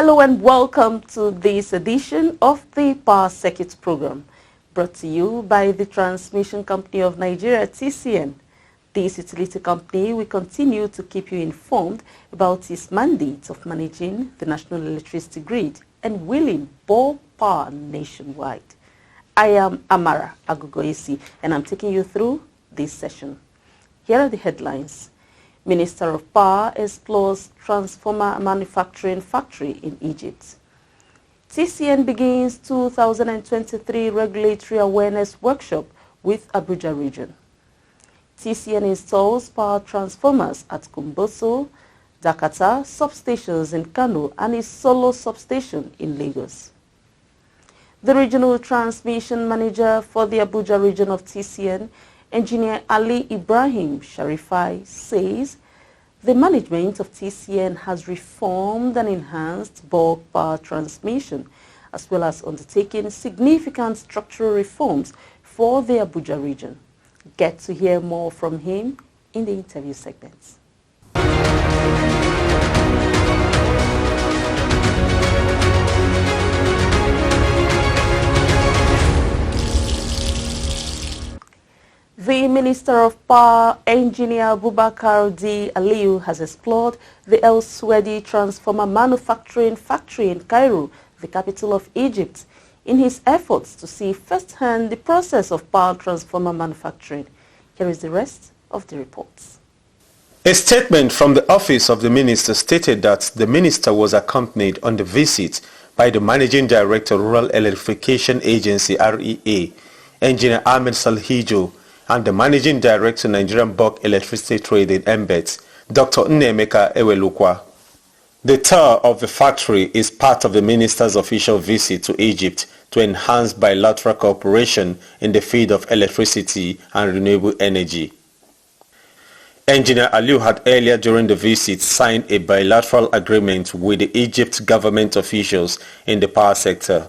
Hello and welcome to this edition of the Power Circuit program, brought to you by the Transmission Company of Nigeria, TCN. This utility company will continue to keep you informed about its mandate of managing the national electricity grid and wheeling bulk power nationwide. I am Amara Agogoisi and I'm taking you through this session. Here are the headlines. Minister of Power explores transformer manufacturing factory in Egypt. TCN begins 2023 regulatory awareness workshop with Abuja region. TCN installs power transformers at Kumboso, Dakata substations in Kano and a solo substation in Lagos. The regional transmission manager for the Abuja region of TCN, Engineer Ali Ibrahim Sharifai, says the management of TCN has reformed and enhanced bulk power transmission, as well as undertaken significant structural reforms for the Abuja region. Get to hear more from him in the interview segments. The Minister of Power, Engineer Abubakar D. Aliyu, has explored the El Swedi transformer manufacturing factory in Cairo, the capital of Egypt, in his efforts to see firsthand the process of power transformer manufacturing. Here is the rest of the reports. A statement from the office of the minister stated that the minister was accompanied on the visit by the Managing Director, Rural Electrification Agency, REA, Engineer Ahmed Salhijo, and the Managing Director, Nigerian Bulk Electricity Trading, MBET, Dr. Nnemeka Ewelukwa. The tour of the factory is part of the minister's official visit to Egypt to enhance bilateral cooperation in the field of electricity and renewable energy. Engineer Aliyu had earlier during the visit signed a bilateral agreement with the Egypt government officials in the power sector.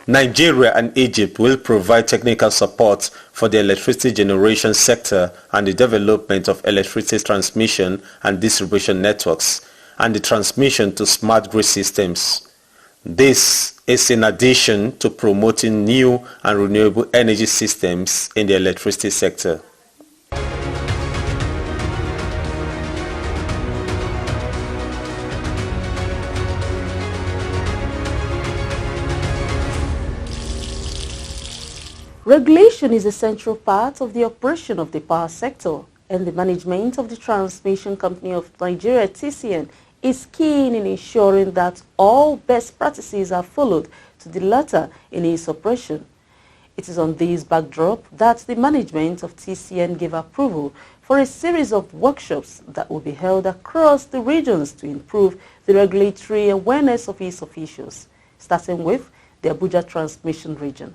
Nigeria and Egypt will provide technical support for the electricity generation sector and the development of electricity transmission and distribution networks and the transmission to smart grid systems. This is in addition to promoting new and renewable energy systems in the electricity sector. Regulation is a central part of the operation of the power sector, and the management of the Transmission Company of Nigeria, TCN, is keen in ensuring that all best practices are followed to the letter in its operation. It is on this backdrop that the management of TCN gave approval for a series of workshops that will be held across the regions to improve the regulatory awareness of its officials, starting with the Abuja Transmission Region.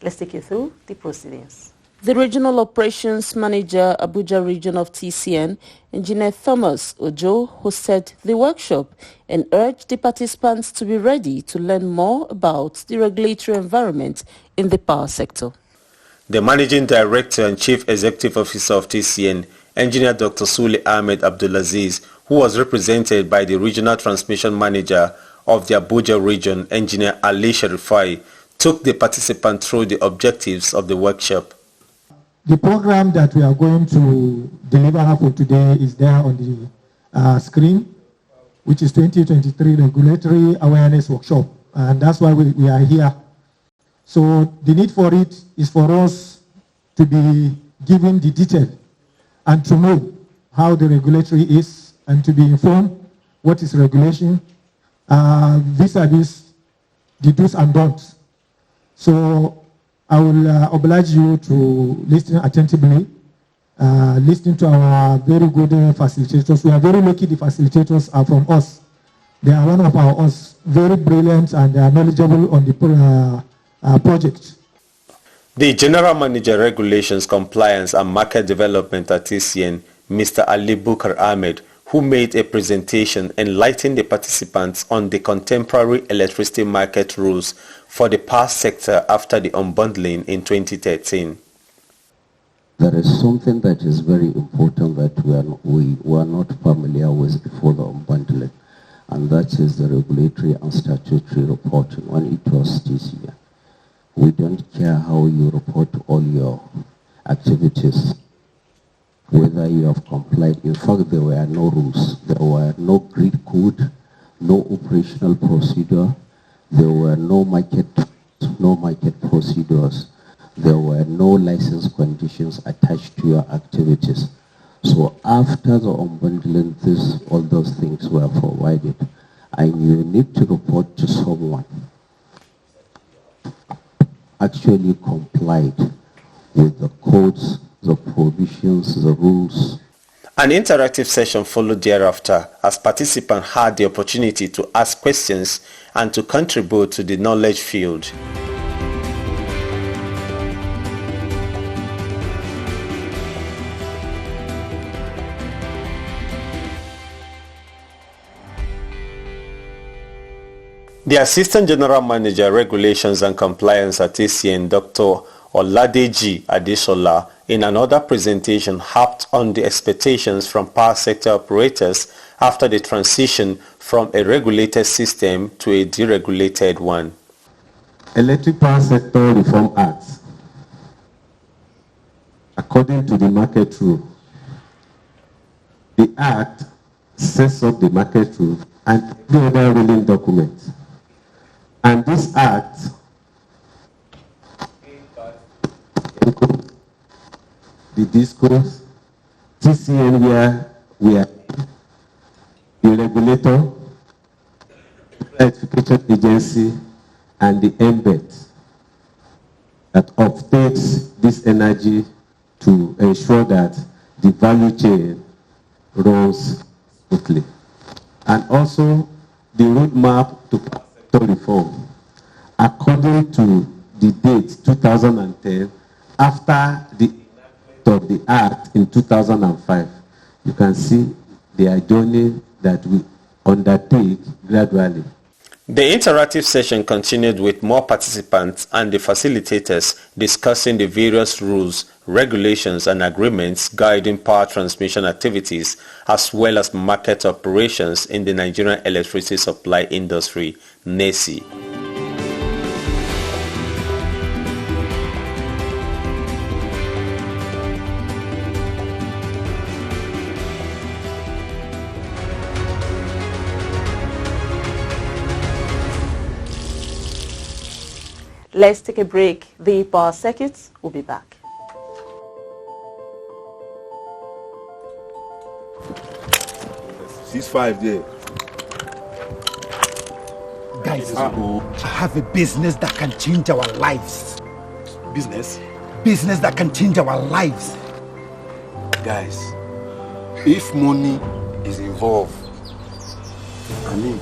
Let's take you through the proceedings. The Regional Operations Manager, Abuja Region of TCN, Engineer Thomas Ojo, hosted the workshop and urged the participants to be ready to learn more about the regulatory environment in the power sector. The Managing Director and Chief Executive Officer of TCN, Engineer Dr. Sule Ahmed Abdulaziz, who was represented by the Regional Transmission Manager of the Abuja Region, Engineer Ali Sharifai, took the participants through the objectives of the workshop. The program that we are going to deliver for today is there on the screen, which is 2023 Regulatory Awareness Workshop, and that's why we are here. So the need for it is for us to be given the detail and to know how the regulatory is and to be informed what is regulation, vis-a-vis the do's and don'ts. So I will oblige you to listen attentively, listen to our very good facilitators. We are very lucky the facilitators are from us. They are one of us, very brilliant and they are knowledgeable on the project. The General Manager Regulations, Compliance and Market Development at TCN, Mr. Ali Bukar Ahmed, who made a presentation enlightening the participants on the contemporary electricity market rules for the power sector after the unbundling in 2013. There is something that is very important that we were not familiar with before the unbundling, and that is the regulatory and statutory reporting when it was this year. We don't care how you report all your activities, whether you have complied. In fact, there were no rules. There were no grid code, no operational procedure. There were no market procedures. There were no license conditions attached to your activities. So after the unbundling, all those things were provided, and you need to report to someone actually complied with the codes, the provisions, the rules. An interactive session followed thereafter as participants had the opportunity to ask questions and to contribute to the knowledge field. The Assistant General Manager, Regulations and Compliance at TCN, Dr. Oladeji Adesola, in another presentation harped on the expectations from power sector operators after the transition from a regulated system to a deregulated one. Electric Power Sector Reform Act, according to the market rule, the Act sets up the market rule and the other ruling documents. And this Act the discourse, TCN, where we are the regulator, certification agency, and the embed that uptakes this energy to ensure that the value chain runs smoothly. And also the roadmap to power sector reform, according to the date 2010, after the of the Act in 2005, you can see the journey that we undertake gradually. The interactive session continued with more participants and the facilitators discussing the various rules, regulations and agreements guiding power transmission activities as well as market operations in the Nigerian electricity supply industry, NESI. Let's take a break. The power circuits will be back. $6.5 there. Guys, I have a business that can change our lives. Business? Business that can change our lives. Guys, if money is involved, I mean,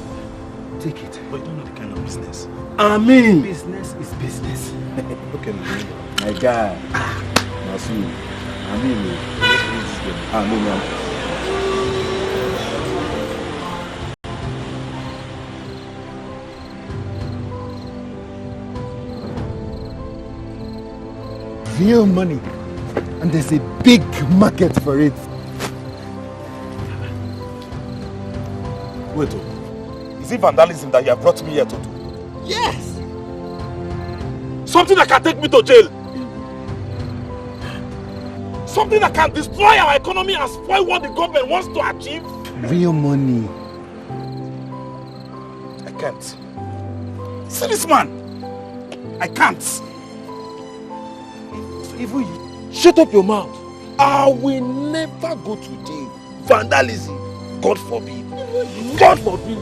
take it. But you don't know the kind of business. I mean, Business is business. look at me, my guy. Masu, I mean, Real money. And there's a big market for it. Wait, is it vandalism that you have brought me here to do? Yes! Something that can take me to jail. Something that can destroy our economy and spoil what the government wants to achieve. Real money. I can't. See this man. I can't. Even you. Shut up your mouth. I will never go to jail. Vandalism. God forbid. God forbid.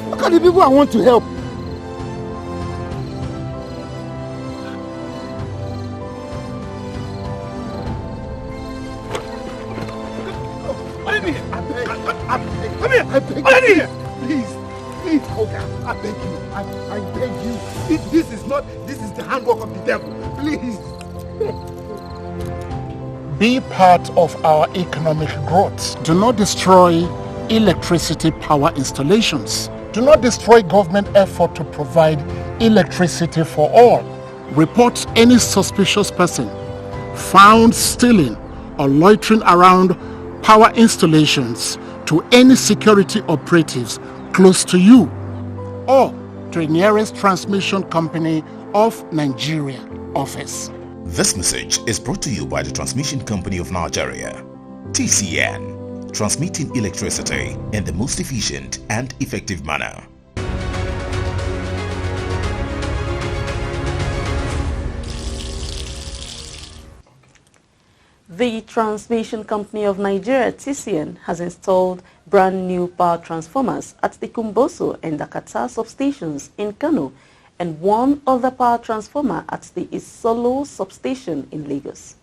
Look at the people I want to help. I beg you. Please, Oga, I beg you. I beg you. This is the handwork of the devil. Please. Be part of our economic growth. Do not destroy electricity power installations. Do not destroy government effort to provide electricity for all. Report any suspicious person found stealing or loitering around power installations to any security operatives close to you or to a nearest transmission company of Nigeria office. This message is brought to you by the Transmission Company of Nigeria, TCN, transmitting electricity in the most efficient and effective manner. The Transmission Company of Nigeria, TCN, has installed brand new power transformers at the Kumboso and Dakata substations in Kano and one other power transformer at the Isolo substation in Lagos.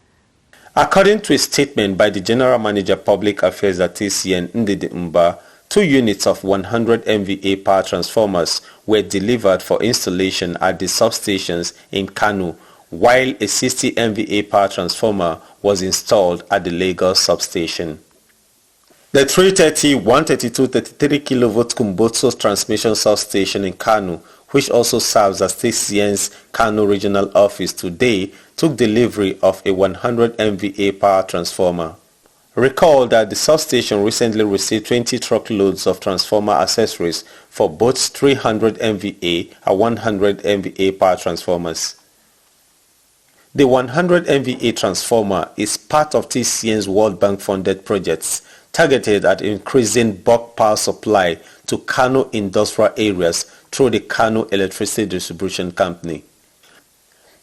According to a statement by the General Manager Public Affairs at TCN, Ndidi Mba, 2 units of 100 MVA power transformers were delivered for installation at the substations in Kano, while a 60 MVA power transformer was installed at the Lagos substation. The 330, 132, 33 kV Kumbotso transmission substation in Kano, which also serves as TCN's Kano regional office today, took delivery of a 100 MVA power transformer. Recall that the substation recently received 20 truckloads of transformer accessories for both 300 MVA and 100 MVA power transformers. The 100 MVA transformer is part of TCN's World Bank funded projects targeted at increasing bulk power supply to Kano industrial areas through the Kano Electricity Distribution Company.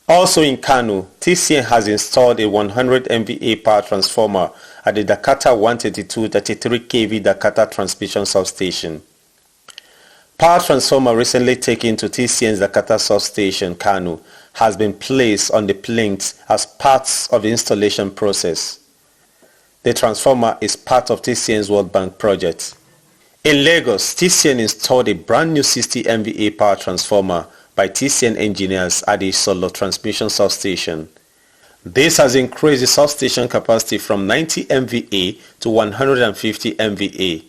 Also in Kano, TCN has installed a 100 MVA power transformer at the Dakata 132 33 kV Dakata transmission substation. Power transformer recently taken to TCN's Dakata substation, Kano, has been placed on the plinth as part of the installation process. The transformer is part of TCN's World Bank project. In Lagos, TCN installed a brand new 60 MVA power transformer by TCN engineers at the Solo transmission substation. This has increased the substation capacity from 90 MVA to 150 MVA.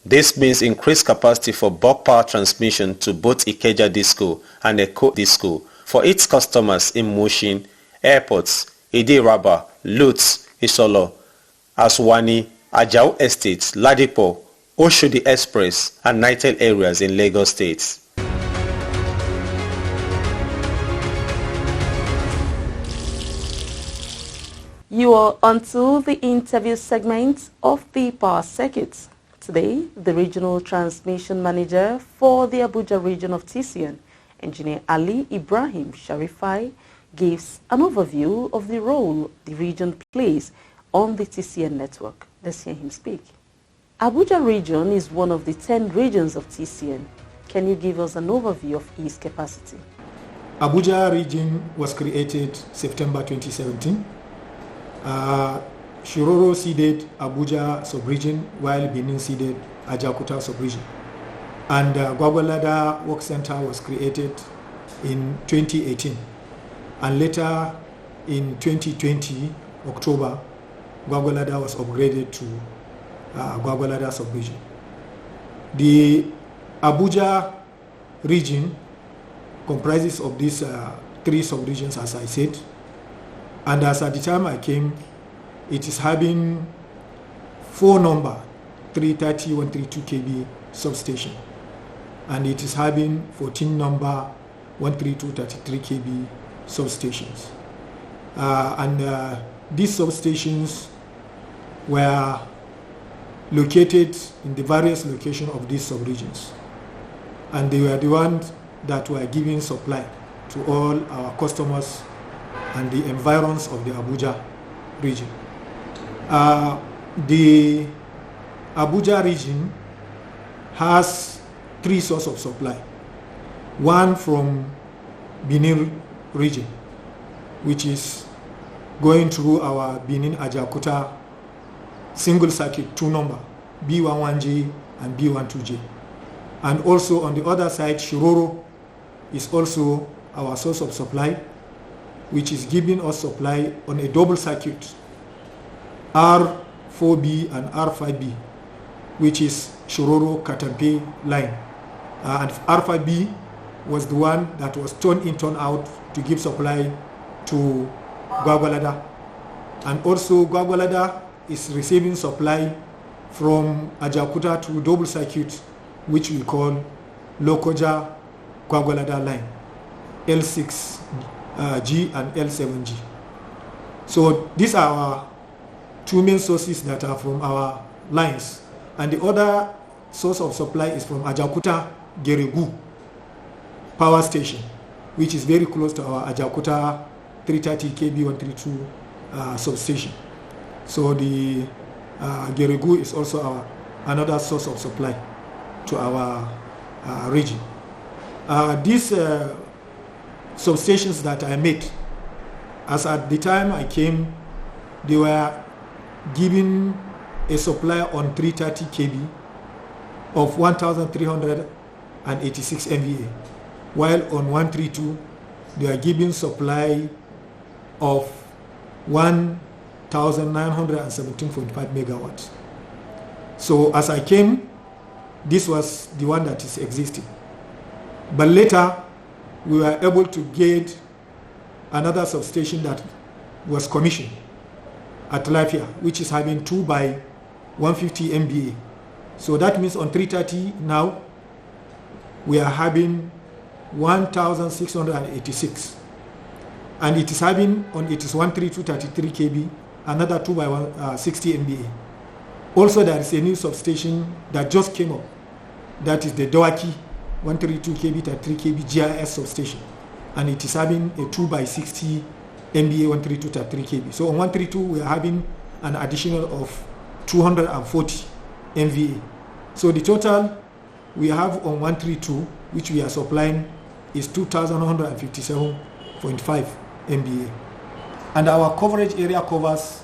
This means increased capacity for bulk power transmission to both Ikeja Disco and Eko Disco for its customers in Mushin, airports, Ide-Raba, Lutz, Isolo, Aswani, Ajao Estates, Ladipo, Oshodi Express and Nitel areas in Lagos State. You are onto the interview segment of the Power Circuit. Today, the Regional Transmission Manager for the Abuja region of TCN, Engineer Ali Ibrahim Sharifai, gives an overview of the role the region plays on the TCN network. Let's hear him speak. Abuja region is one of the 10 regions of TCN. Can you give us an overview of its capacity? Abuja region was created September 2017. Shiroro seeded Abuja sub-region while Benin seeded Ajaokuta sub-region. And Gwagwalada Work Center was created in 2018. And later in 2020, October, Gwagwalada was upgraded to Gwagwalada sub-region. The Abuja region comprises of these 3 sub-regions, as I said. And as at the time I came, it is having 4 number 330 132 kV substation, and it is having 14 number 132 33 kV substations. These substations were located in the various locations of these sub-regions, and they were the ones that were giving supply to all our customers and the environs of the Abuja region. The Abuja region has 3 sources of supply. One from Benin region, which is going through our Benin Ajaokuta single circuit 2 number, B11J and B12J. And also on the other side, Shiroro is also our source of supply, which is giving us supply on a double circuit, R4B and R5B, which is Shiroro Katampe line. And R5B was the one that was turned in, turned out to give supply to Gwagwalada. And also Gwagwalada is receiving supply from Ajaokuta to double circuit, which we call Lokoja Gwagwalada line, L6G and L7G. So these are our two main sources that are from our lines, and the other source of supply is from Ajaokuta Geregu power station, which is very close to our Ajaokuta 330 kV 132 substation. So the Geregu is also another source of supply to our region. These substations that I made, as at the time I came, they were given a supply on 330 kV of 1,386 MVA, while on 132 they are given supply of 1,917.5 megawatts. So as I came, this was the one that is existing. But later, we were able to get another substation that was commissioned at Lafia, which is having 2 by 150 MVA. So that means on 330 now, we are having 1,686. And it is having on it is 13233 kV, another 2 by 160 MVA. Also, there is a new substation that just came up. That is the Dawaki 132 kV 33 kV GIS substation, and it is having a 2 by 60 MVA 132 33 kV. So on 132 we are having an additional of 240 MVA. So the total we have on 132, which we are supplying, is 2,157.5 MVA. And our coverage area covers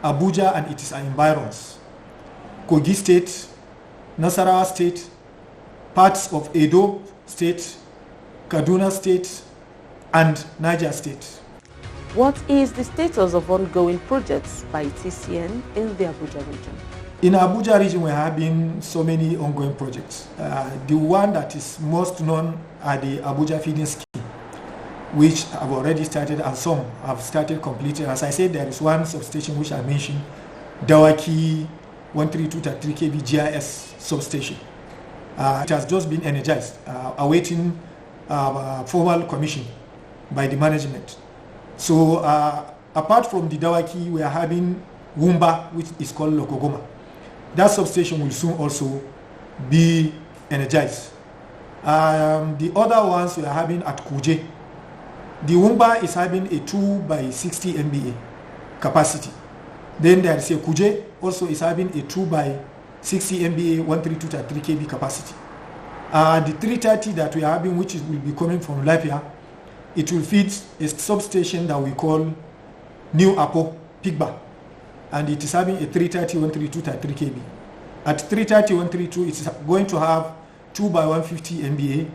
Abuja and its environs, Kogi State, Nasarawa State, parts of Edo State, Kaduna State, and Niger State. What is the status of ongoing projects by TCN in the Abuja region? In Abuja region, we have been so many ongoing projects. The one that is most known are the Abuja feeding scheme, which have already started, and some have started completed. As I said, there is one substation which I mentioned, Dawaki 13233 kV GIS substation. It has just been energized, awaiting formal commission by the management. So apart from the Dawaki, we are having Wumba, which is called Lokogoma. That substation will soon also be energized. The other ones we are having at Kuje. The Wumba is having a 2 by 60 MVA capacity. Then there is a Kuje, also is having a 2 by 60 MVA 132.3 kV capacity. The 330 that we are having, which will be coming from Lafia, it will feed a substation that we call New Apo Pigba, and it is having a 330 132.3 kV. At 330 132, it is going to have 2 by 150 MVA,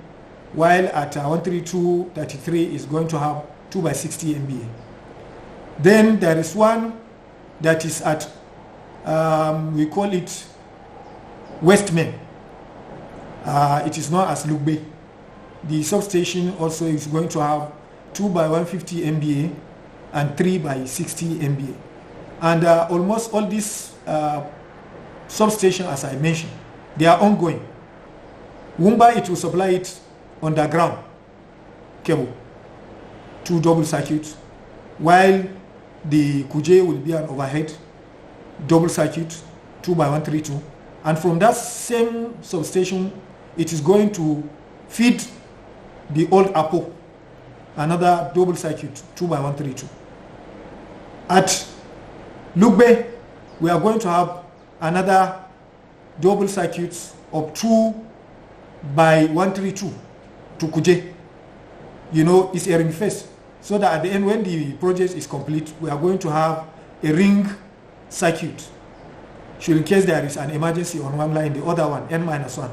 while at 132.33 is going to have 2 by 60 MVA. Then there is one that is at we call it Westman. It is known as Lugbe. The substation also is going to have 2 by 150 MVA and 3 by 60 MVA. And almost all these substations, as I mentioned, they are ongoing. Wumba, it will supply it underground cable, 2 double circuits, while the Kuje will be an overhead double circuit, 2 by 132. And from that same substation, it is going to feed the old Apo, another double circuit, 2 by 132. At Lugbe, we are going to have another double circuit of 2 by 132 to Kuje. You know, it's a ring fence. So that at the end, when the project is complete, we are going to have a ring circuit. Should in case there is an emergency on one line, the other one, N-1,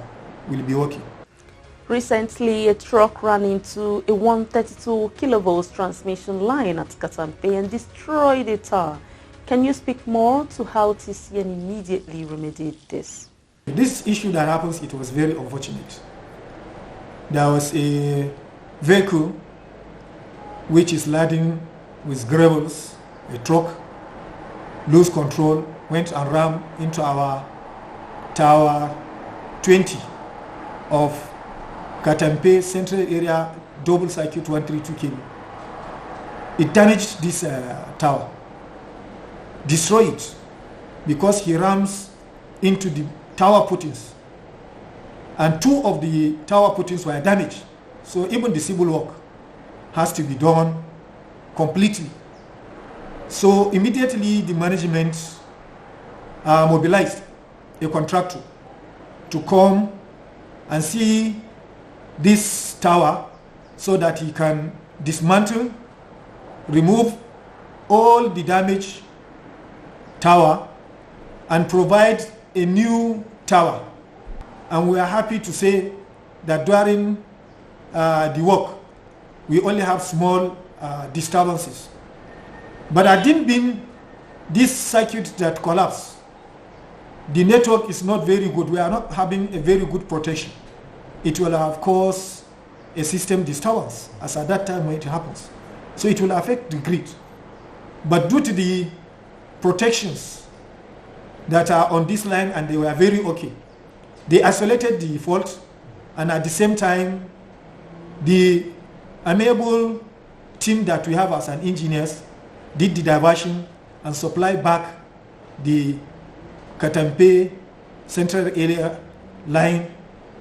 will be working. Recently, a truck ran into a 132 kilovolts transmission line at Katampe and destroyed a tower. Can you speak more to how TCN immediately remedied this? This issue that happens, it was very unfortunate. There was a vehicle which is laden with gravels, a truck, lose control, went and rammed into our Tower 20 of Katampe Central Area Double Circuit 132 kV. It damaged this tower, destroyed it, because he rams into the tower puttings, and 2 of the tower puttings were damaged. So even the civil work has to be done completely. So immediately the management mobilized a contractor to come and see this tower so that he can dismantle, remove all the damaged tower and provide a new tower. And we are happy to say that during the work we only have small disturbances. But I didn't mean this circuit that collapsed. The network is not very good. We are not having a very good protection. It will have caused a system disturbance as at that time when it happens. So it will affect the grid. But due to the protections that are on this line, and they were very okay, they isolated the fault, and at the same time the amiable team that we have as an engineers did the diversion and supply back the Katampe Central Area line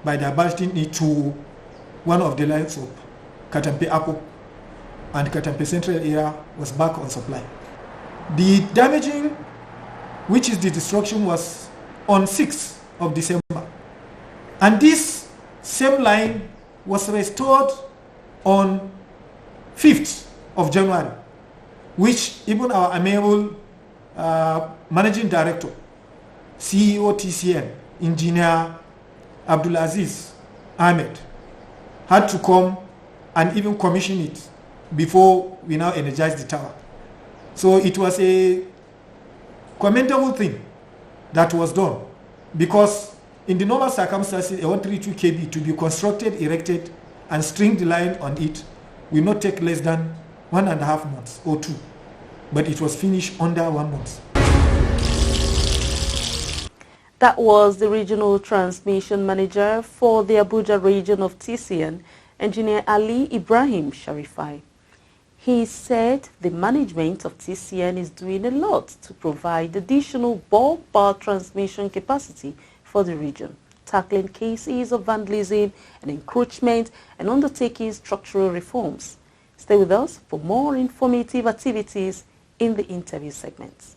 by diverting it to one of the lines of Katampe Apo, and Katampe Central Area was back on supply. The damaging, which is the destruction, was on 6th of December. And this same line was restored on 5th of January, which even our amiable managing director, CEO TCN, Engineer Abdulaziz Ahmed, had to come and even commission it before we now energize the tower. So it was a commendable thing that was done, because in the normal circumstances, a 132 kV to be constructed, erected, and string the line on it will not take less than 1.5 months or 2, but it was finished under 1 month. That was the Regional Transmission Manager for the Abuja region of TCN, Engineer Ali Ibrahim Sharifai. He said the management of TCN is doing a lot to provide additional bulk power transmission capacity for the region, tackling cases of vandalism and encroachment and undertaking structural reforms. Stay with us for more informative activities in the interview segments.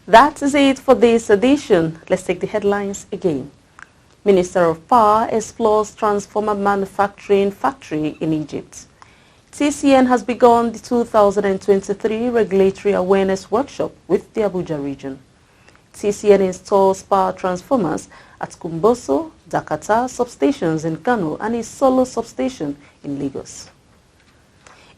That is it for this edition. Let's take the headlines again. Minister of Power explores transformer manufacturing factory in Egypt. TCN has begun the 2023 Regulatory Awareness Workshop with the Abuja region. TCN installs power transformers at Kumboso, Dakata substations in Kano and a Solo substation in Lagos.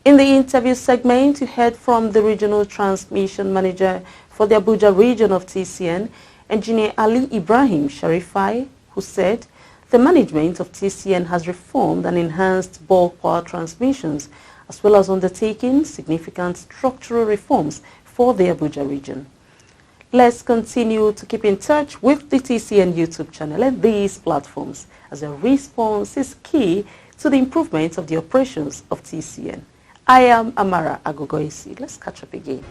In the interview segment, you heard from the Regional Transmission Manager for the Abuja region of TCN, Engineer Ali Ibrahim Sharifai, who said the management of TCN has reformed and enhanced bulk power transmissions, as well as undertaking significant structural reforms for the Abuja region. Let's continue to keep in touch with the TCN YouTube channel and these platforms, as a response is key to the improvement of the operations of TCN. I am Amara Agogoisi. Let's catch up again.